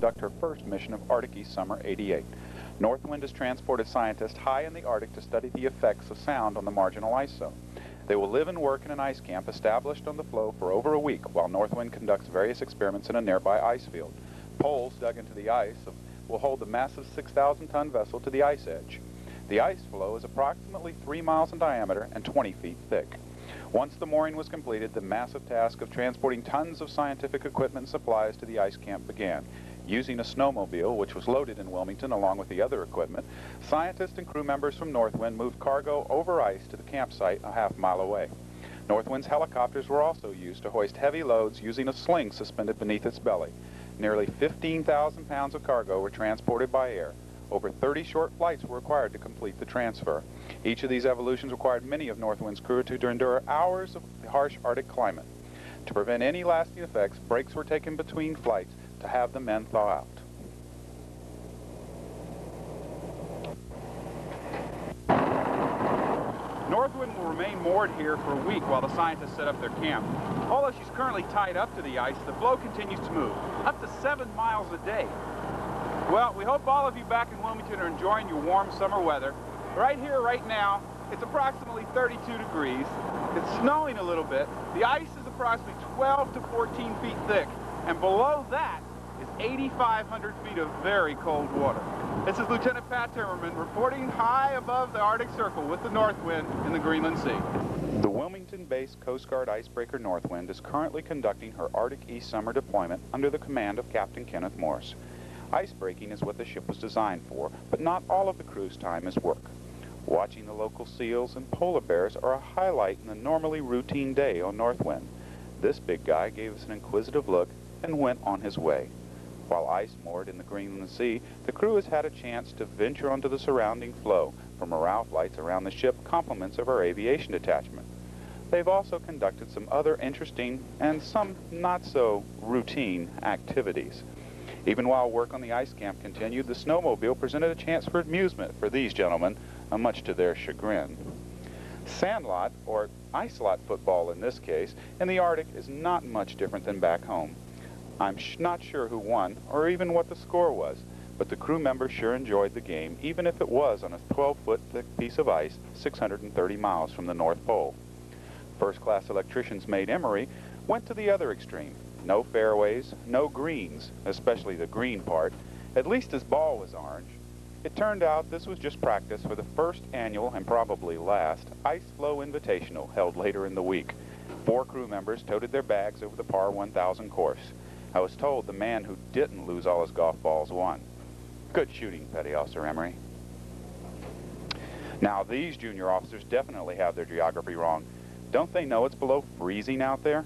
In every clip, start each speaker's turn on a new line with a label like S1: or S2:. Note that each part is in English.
S1: conduct her first mission of Arctic East Summer '88. Northwind has transported scientists high in the Arctic to study the effects of sound on the marginal ice zone. They will live and work in an ice camp established on the floe for over a week while Northwind conducts various experiments in a nearby ice field. Poles dug into the ice will hold the massive 6,000-ton vessel to the ice edge. The ice floe is approximately 3 miles in diameter and 20 feet thick. Once the mooring was completed, the massive task of transporting tons of scientific equipment and supplies to the ice camp began. Using a snowmobile, which was loaded in Wilmington along with the other equipment, scientists and crew members from Northwind moved cargo over ice to the campsite a half-mile away. Northwind's helicopters were also used to hoist heavy loads using a sling suspended beneath its belly. Nearly 15,000 pounds of cargo were transported by air. Over 30 short flights were required to complete the transfer. Each of these evolutions required many of Northwind's crew to endure hours of the harsh Arctic climate. To prevent any lasting effects, breaks were taken between flights to have the men thaw out. Northwind will remain moored here for a week while the scientists set up their camp. Although she's currently tied up to the ice, the floe continues to move, up to 7 miles a day. Well, we hope all of you back in Wilmington are enjoying your warm summer weather. Right here, right now, it's approximately 32 degrees. It's snowing a little bit. The ice is approximately 12 to 14 feet thick, and below that is 8,500 feet of very cold water. This is Lieutenant Pat Timmerman reporting high above the Arctic Circle with the Northwind in the Greenland Sea. The Wilmington-based Coast Guard icebreaker Northwind is currently conducting her Arctic East Summer deployment under the command of Captain Kenneth Morse. Icebreaking is what the ship was designed for, but not all of the crew's time is work. Watching the local seals and polar bears are a highlight in the normally routine day on Northwind. This big guy gave us an inquisitive look and went on his way. While ice moored in the Greenland Sea, the crew has had a chance to venture onto the surrounding floe for morale flights around the ship, compliments of our aviation detachment. They've also conducted some other interesting and some not so routine activities. Even while work on the ice camp continued, the snowmobile presented a chance for amusement for these gentlemen, much to their chagrin. Sandlot, or ice lot football in this case, in the Arctic is not much different than back home. I'm not sure who won or even what the score was, but the crew members sure enjoyed the game, even if it was on a 12-foot thick piece of ice 630 miles from the North Pole. First-class electricians Made Emery went to the other extreme. No fairways, no greens, especially the green part. At least his ball was orange. It turned out this was just practice for the first annual, and probably last, Ice Floe Invitational held later in the week. 4 crew members toted their bags over the par 1,000 course. I was told the man who didn't lose all his golf balls won. Good shooting, Petty Officer Emery. Now, these junior officers definitely have their geography wrong. Don't they know it's below freezing out there?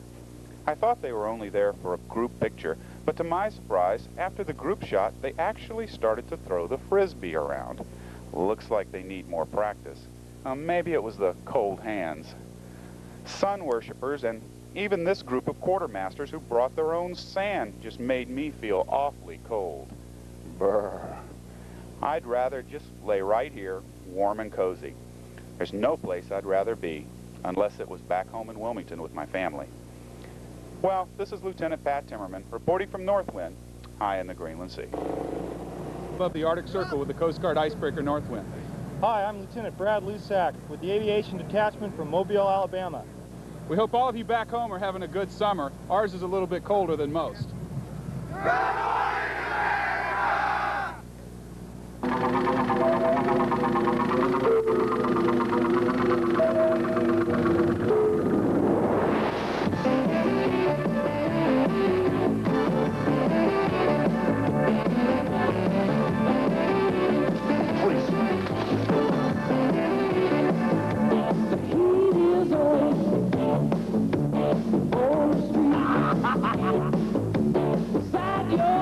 S1: I thought they were only there for a group picture, but to my surprise, after the group shot, they actually started to throw the frisbee around. Looks like they need more practice. Maybe it was the cold hands. Sun worshippers and even this group of quartermasters who brought their own sand just made me feel awfully cold. Brr. I'd rather just lay right here, warm and cozy. There's no place I'd rather be, unless it was back home in Wilmington with my family. Well, this is Lieutenant Pat Timmerman, reporting from Northwind, high in the Greenland Sea.
S2: Above the Arctic Circle with the Coast Guard icebreaker Northwind.
S3: Hi, I'm Lieutenant Brad Lusack with the Aviation Detachment from Mobile, Alabama.
S2: We hope all of you back home are having a good summer. Ours is a little bit colder than most.
S4: Inside your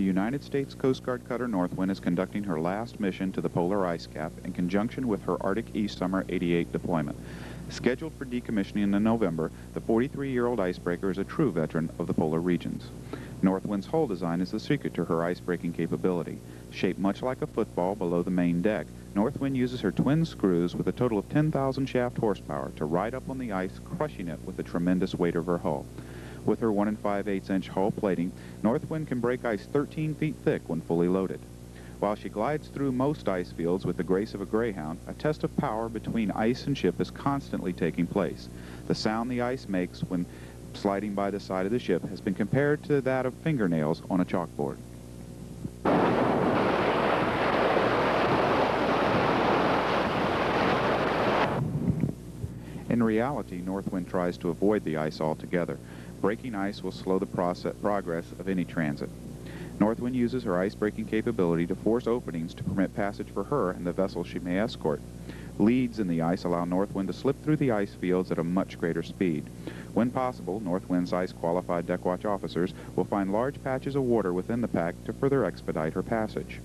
S4: United States Coast Guard cutter Northwind is conducting her last mission to the polar ice cap in conjunction with her Arctic East Summer 88 deployment. Scheduled for decommissioning in November, the 43-year-old icebreaker is a true veteran of the polar regions. Northwind's hull design is the secret to her ice-breaking capability. Shaped much like a football below the main deck, Northwind uses her twin screws with a total of 10,000 shaft horsepower to ride up on the ice, crushing it with the tremendous weight of her hull. With her 1 5/8-inch hull plating, Northwind can break ice 13 feet thick when fully loaded. While she glides through most ice fields with the grace of a greyhound, a test of power between ice and ship is constantly taking place. The sound the ice makes when sliding by the side of the ship has been compared to that of fingernails on a chalkboard. In reality, Northwind tries to avoid the ice altogether. Breaking ice will slow the progress of any transit. Northwind uses her ice-breaking capability to force openings to permit passage for her and the vessels she may escort. Leads in the ice allow Northwind to slip through the ice fields at a much greater speed. When possible, Northwind's ice-qualified deck watch officers will find large patches of water within the pack to further expedite her passage.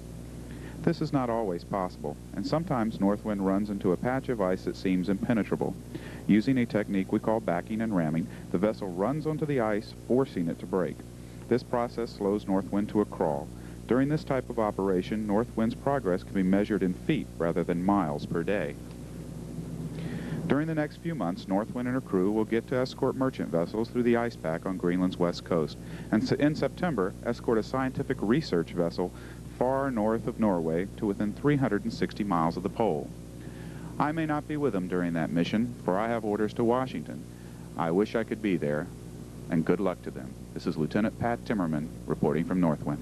S4: This is not always possible, and sometimes Northwind runs into a patch of ice that seems impenetrable. Using a technique we call backing and ramming, the vessel runs onto the ice, forcing it to break. This process slows Northwind to a crawl. During this type of operation, Northwind's progress can be measured in feet rather than miles per day. During the next few months, Northwind and her crew will get to escort merchant vessels through the ice pack on Greenland's west coast, and in September, escort a scientific research vessel far north of Norway to within 360 miles of the pole. I may not be with them during that mission, for I have orders to Washington. I wish I could be there, and good luck to them. This is Lieutenant Pat Timmerman reporting from Northwind.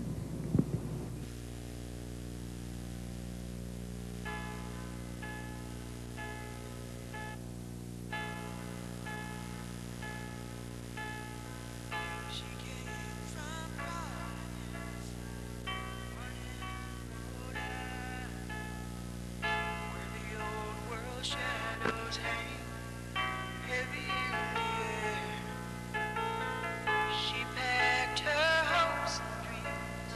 S5: Shadows hang heavy in the air. She packed her hopes and dreams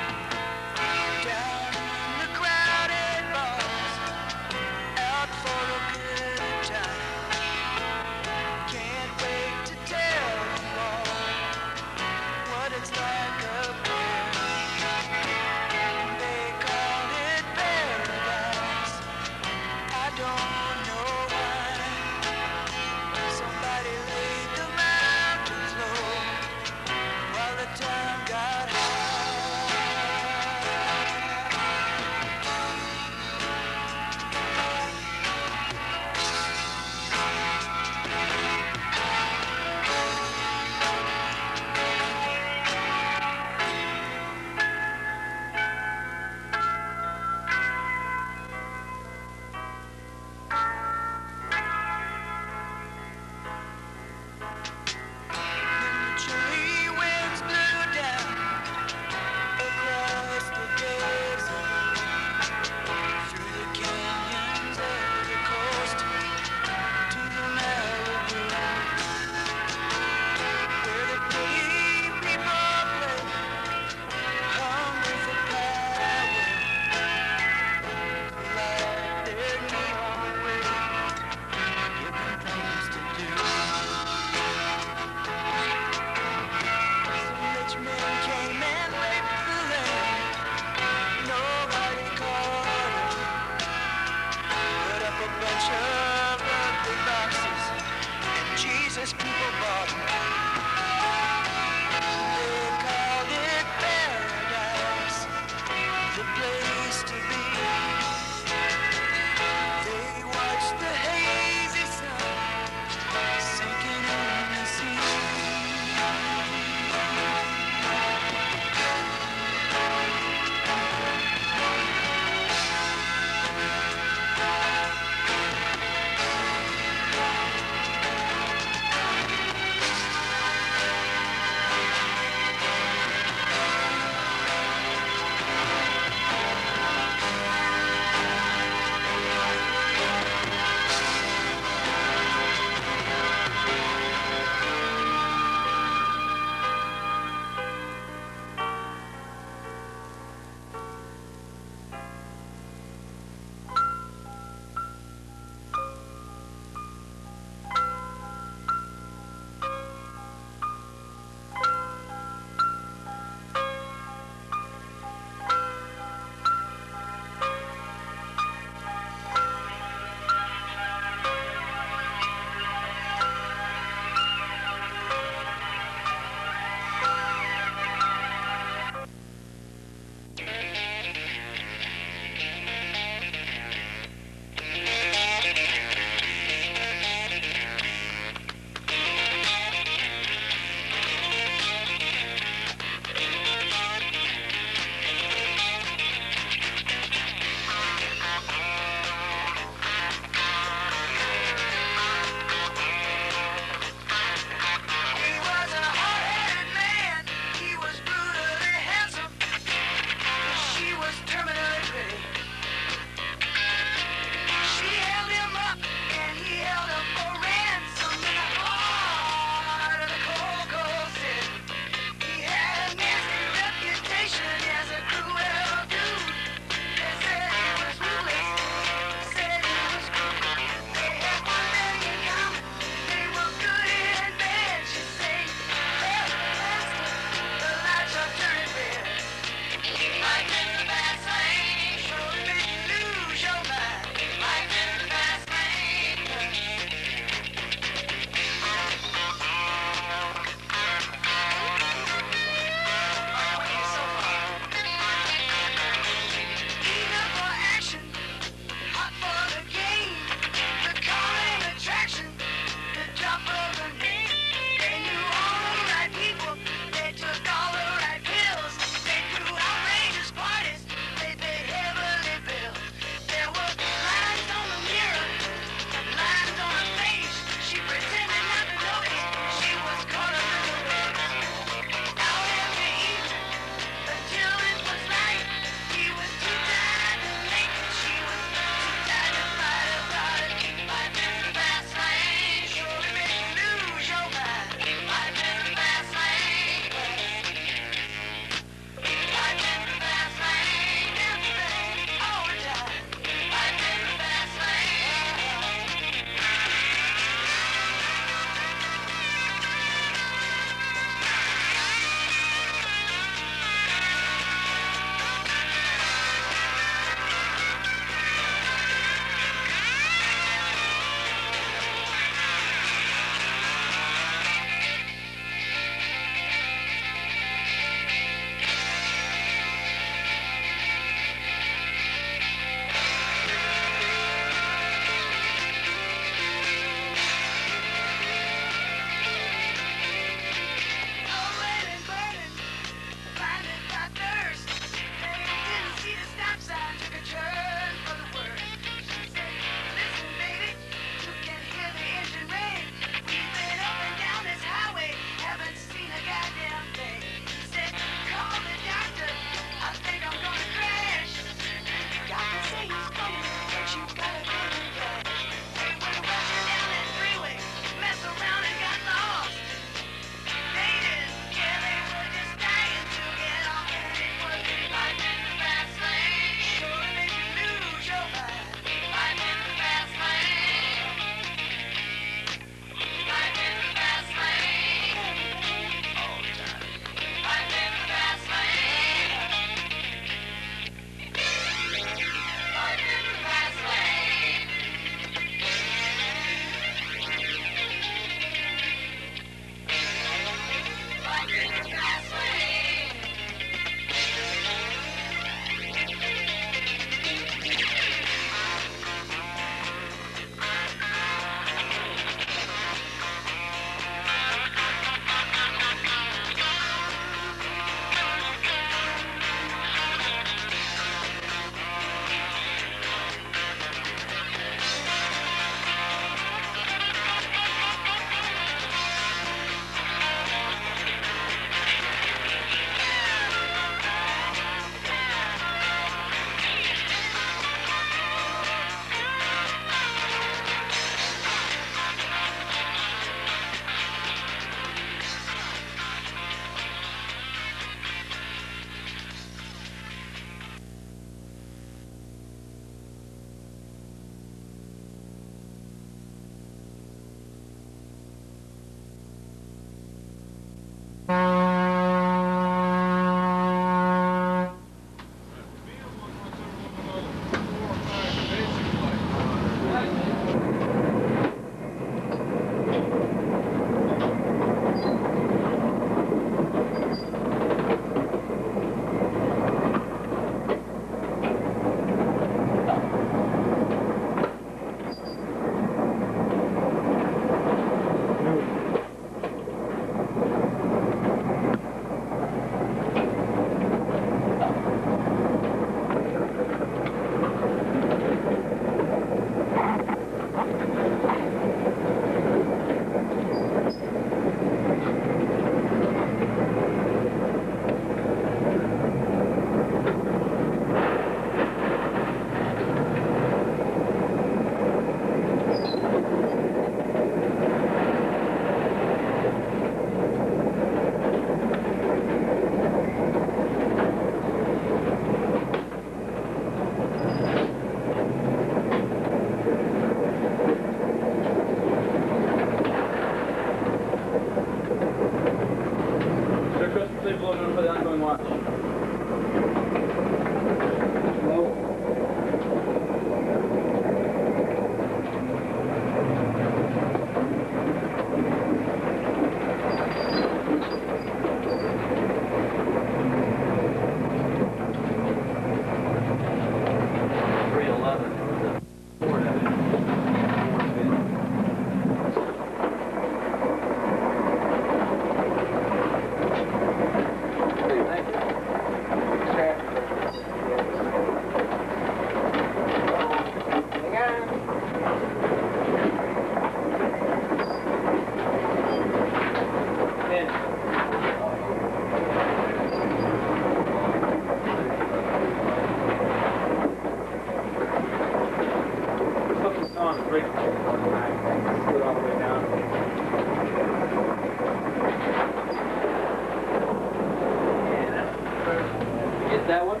S6: That one?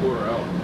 S6: quarter out.